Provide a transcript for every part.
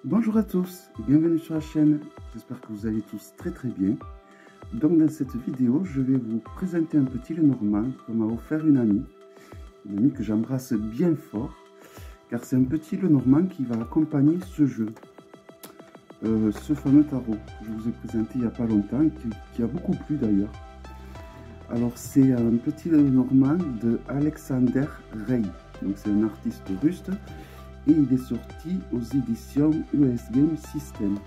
Bonjour à tous et bienvenue sur la chaîne, j'espère que vous allez tous très bien. Donc dans cette vidéo, je vais vous présenter un petit Lenormand que m'a offert une amie que j'embrasse bien fort, car c'est un petit Lenormand qui va accompagner ce jeu, ce fameux tarot que je vous ai présenté il n'y a pas longtemps, qui a beaucoup plu d'ailleurs. Alors c'est un petit Lenormand de Alexander Rey, donc c'est un artiste russe. Et il est sorti aux éditions US Game System.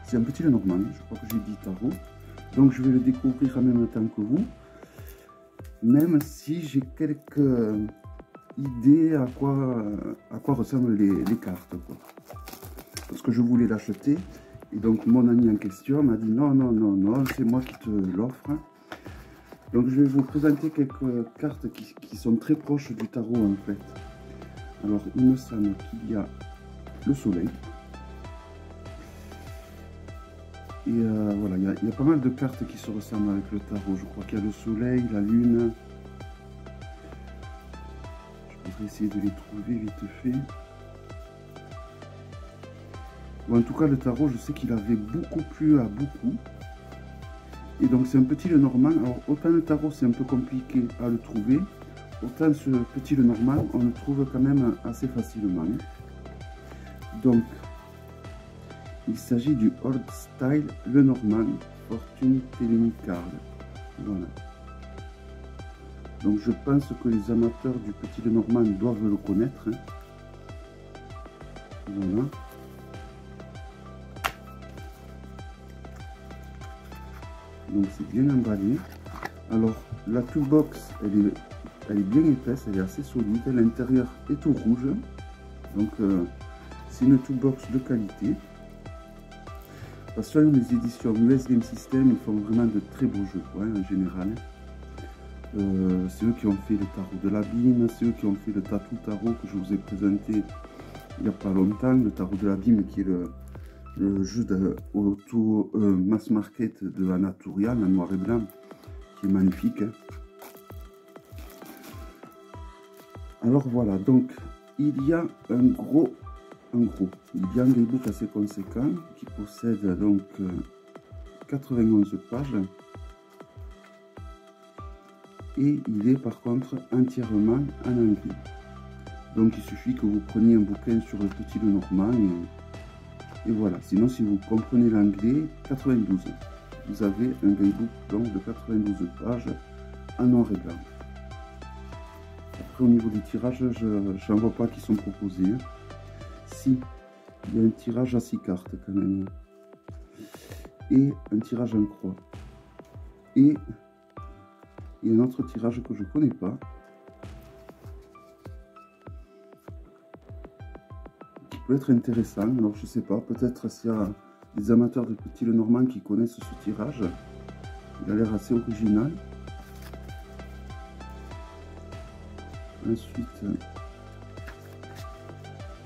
C'est un petit Lenormand, je crois que j'ai dit tarot. Donc je vais le découvrir en même temps que vous. Même si j'ai quelques idées à quoi ressemblent les cartes, quoi. Parce que je voulais l'acheter. Et donc mon ami en question m'a dit non, c'est moi qui te l'offre. Donc je vais vous présenter quelques cartes qui sont très proches du tarot en fait. Alors, il me semble qu'il y a le soleil. Et voilà, il y a pas mal de cartes qui se ressemblent avec le tarot. Je crois qu'il y a le soleil, la lune. Je voudrais essayer de les trouver vite fait. Bon, en tout cas, le tarot, je sais qu'il avait beaucoup plu à beaucoup. Et donc, c'est un petit Lenormand. Alors, autant le tarot, c'est un peu compliqué à le trouver. Autant ce petit Lenormand, on le trouve quand même assez facilement. Donc, il s'agit du Old Style Lenormand Fortune Telling Card. Voilà. Donc, je pense que les amateurs du petit Lenormand doivent le connaître. Voilà. Donc, c'est bien emballé. Alors, la toolbox, elle est bien épaisse, elle est assez solide. L'intérieur est tout rouge. Donc, c'est une toolbox de qualité. Parce que les éditions US Game System, ils font vraiment de très beaux jeux, ouais, en général. C'est eux qui ont fait le tarot de l'abîme, c'est eux qui ont fait le tatou tarot que je vous ai présenté il n'y a pas longtemps. Le tarot de l'abîme qui est le jeu de auto mass market de Anaturian en noir et blanc, qui est magnifique. Hein. Alors voilà, donc il y a il y a un daybook assez conséquent qui possède donc 91 pages et il est par contre entièrement en anglais. Donc il suffit que vous preniez un bouquin sur le petit Lenormand et voilà. Sinon, si vous comprenez l'anglais, 92. Vous avez un daybook donc de 92 pages en noir et blanc. Après, au niveau des tirages, je n'en vois pas qui sont proposés. Si, il y a un tirage à 6 cartes quand même. Et un tirage en croix. Et un autre tirage que je ne connais pas. Qui peut être intéressant. Alors, je ne sais pas, peut-être s'il y a des amateurs de petit Lenormand qui connaissent ce tirage. Il a l'air assez original. Ensuite,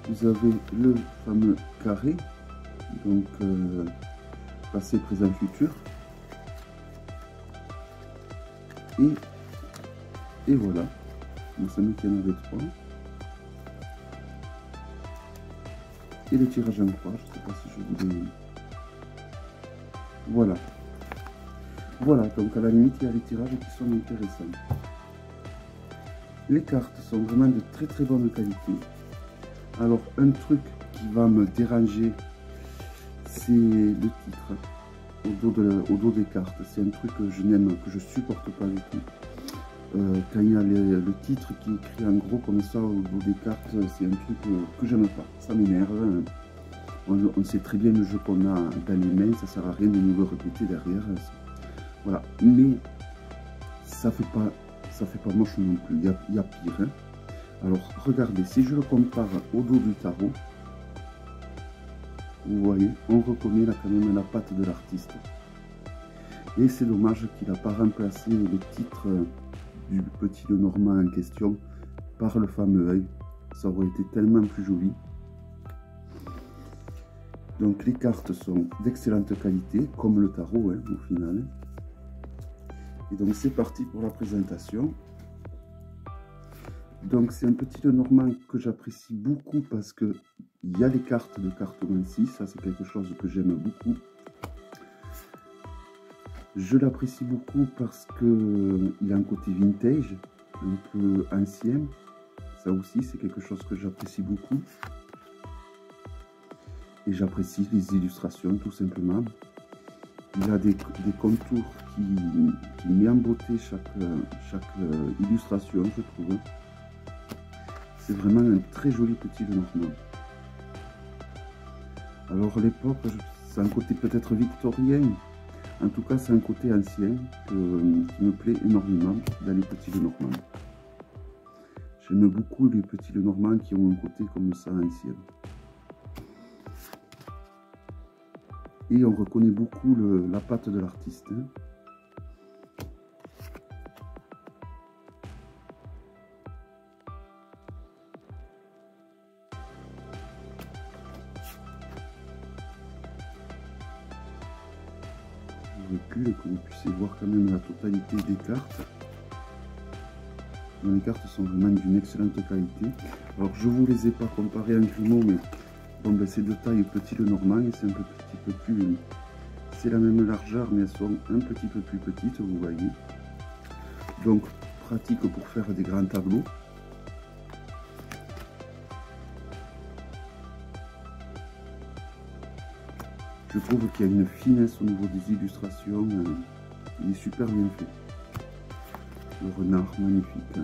vous avez le fameux carré, donc passé, présent, futur. Et voilà, il semble qu'il y en avait 3. Et le tirage en croix, je ne sais pas si je voulais... Voilà. Voilà, donc à la limite, il y a les tirages qui sont intéressants. Les cartes sont vraiment de très bonne qualité. Alors, un truc qui va me déranger, c'est le titre au dos des cartes. C'est un truc que je n'aime, que je supporte pas du tout. Quand il y a le titre qui est écrit en gros comme ça au dos des cartes, c'est un truc que j'aime pas. Ça m'énerve. On sait très bien le jeu qu'on a dans les mains, ça sert à rien de nous le répéter derrière. Voilà, mais ça fait pas moche non plus. Il y a pire. Hein. Alors, regardez, si je le compare au dos du tarot, vous voyez, on reconnaît là quand même la patte de l'artiste. Et c'est dommage qu'il n'a pas remplacé le titre du petit Lenormand en question par le fameux œil. Ça aurait été tellement plus joli. Donc, les cartes sont d'excellente qualité, comme le tarot, hein, au final. Et donc, c'est parti pour la présentation. Donc c'est un petit Lenormand que j'apprécie beaucoup parce que Il y a les cartes de cartomancie, ça c'est quelque chose que j'aime beaucoup. Je l'apprécie beaucoup parce qu'il a un côté vintage, un peu ancien. Ça aussi c'est quelque chose que j'apprécie beaucoup. Et j'apprécie les illustrations tout simplement. Il a des contours qui met en beauté chaque illustration, je trouve. C'est vraiment un très joli petit Lenormand. Alors l'époque, c'est un côté peut-être victorien. En tout cas, c'est un côté ancien qui me plaît énormément dans les petits Lenormand. J'aime beaucoup les petits Lenormand qui ont un côté comme ça ancien. Et on reconnaît beaucoup la patte de l'artiste. Je recule que vous puissiez voir quand même la totalité des cartes. Les cartes sont vraiment d'une excellente qualité. Alors je ne vous les ai pas comparées en Grimaud, mais bon, ben, c'est de taille petit Lenormand et c'est un petit peu plus... C'est la même largeur, mais elles sont un petit peu plus petites, vous voyez. Donc pratique pour faire des grands tableaux. Je trouve qu'il y a une finesse au niveau des illustrations. Il est super bien fait. Le renard, magnifique.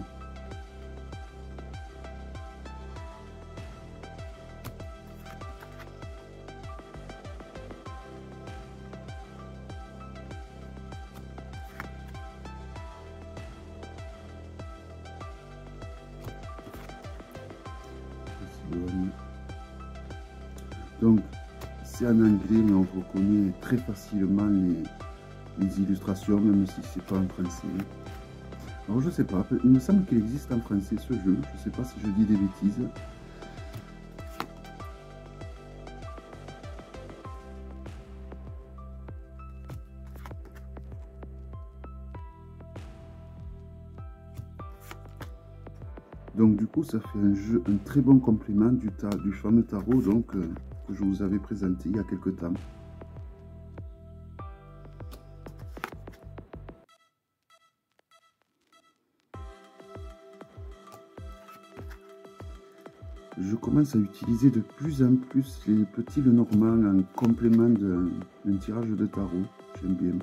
Donc, c'est en anglais, mais on reconnaît très facilement les illustrations, même si c'est pas en français. Alors, je sais pas, il me semble qu'il existe en français ce jeu, je sais pas si je dis des bêtises. Donc du coup, ça fait un très bon complément du fameux tarot donc, que je vous avais présenté il y a quelques temps. Je commence à utiliser de plus en plus les petits Lenormand en complément d'un tirage de tarot. J'aime bien.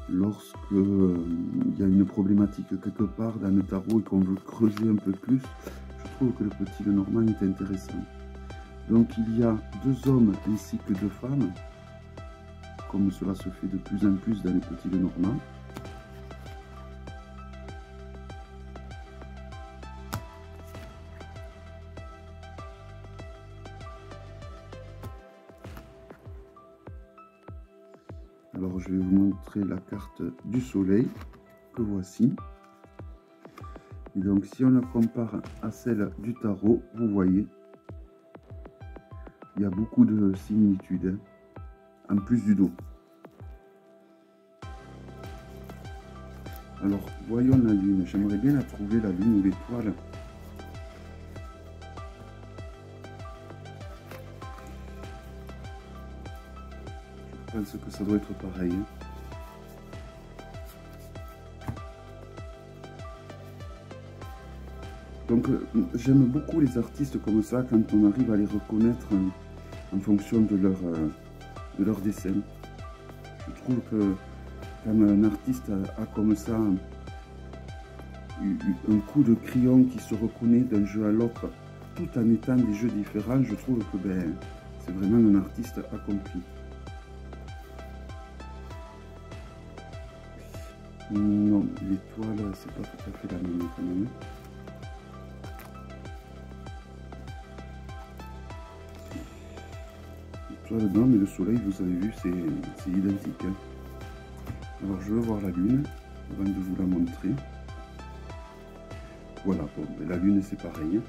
Lorsque il y a une problématique quelque part dans le tarot et qu'on veut creuser un peu plus, je trouve que le petit Lenormand est intéressant. Donc il y a 2 hommes ainsi que 2 femmes, comme cela se fait de plus en plus dans les petits Lenormand. Alors je vais vous montrer la carte du soleil que voici. Et donc si on la compare à celle du tarot, vous voyez, il y a beaucoup de similitudes, hein, en plus du dos. Alors voyons la lune, j'aimerais bien la trouver, la lune ou l'étoile. Je pense que ça doit être pareil. Donc j'aime beaucoup les artistes comme ça quand on arrive à les reconnaître en fonction de leur dessin. Je trouve que quand un artiste a comme ça un coup de crayon qui se reconnaît d'un jeu à l'autre tout en étant des jeux différents, je trouve que c'est vraiment un artiste accompli. Non, l'étoile, c'est pas tout à fait la même quand même. L'étoile, non, mais le soleil, vous avez vu, c'est identique. Hein. Alors, je veux voir la lune, avant de vous la montrer. Voilà, bon, la lune, c'est pareil.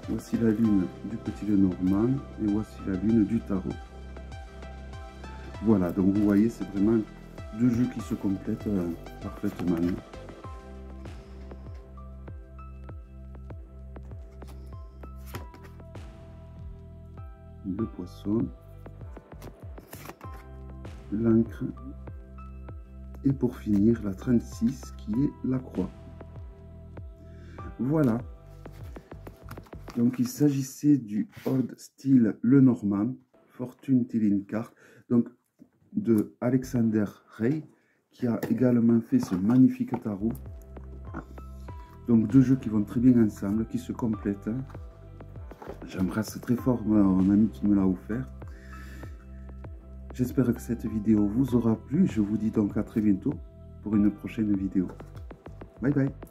Voici la lune du petit Lenormand, et voici la lune du tarot. Voilà, donc vous voyez, c'est vraiment 2 jeux qui se complètent parfaitement. le poisson, l'encre et pour finir la 36 qui est la croix. Voilà, donc il s'agissait du Old Style Lenormand Fortune Telling Card, donc de Alexander Ray, qui a également fait ce magnifique tarot. Donc deux jeux qui vont très bien ensemble, qui se complètent. J'embrasse très fort mon ami qui me l'a offert. J'espère que cette vidéo vous aura plu. Je vous dis donc à très bientôt pour une prochaine vidéo. Bye bye.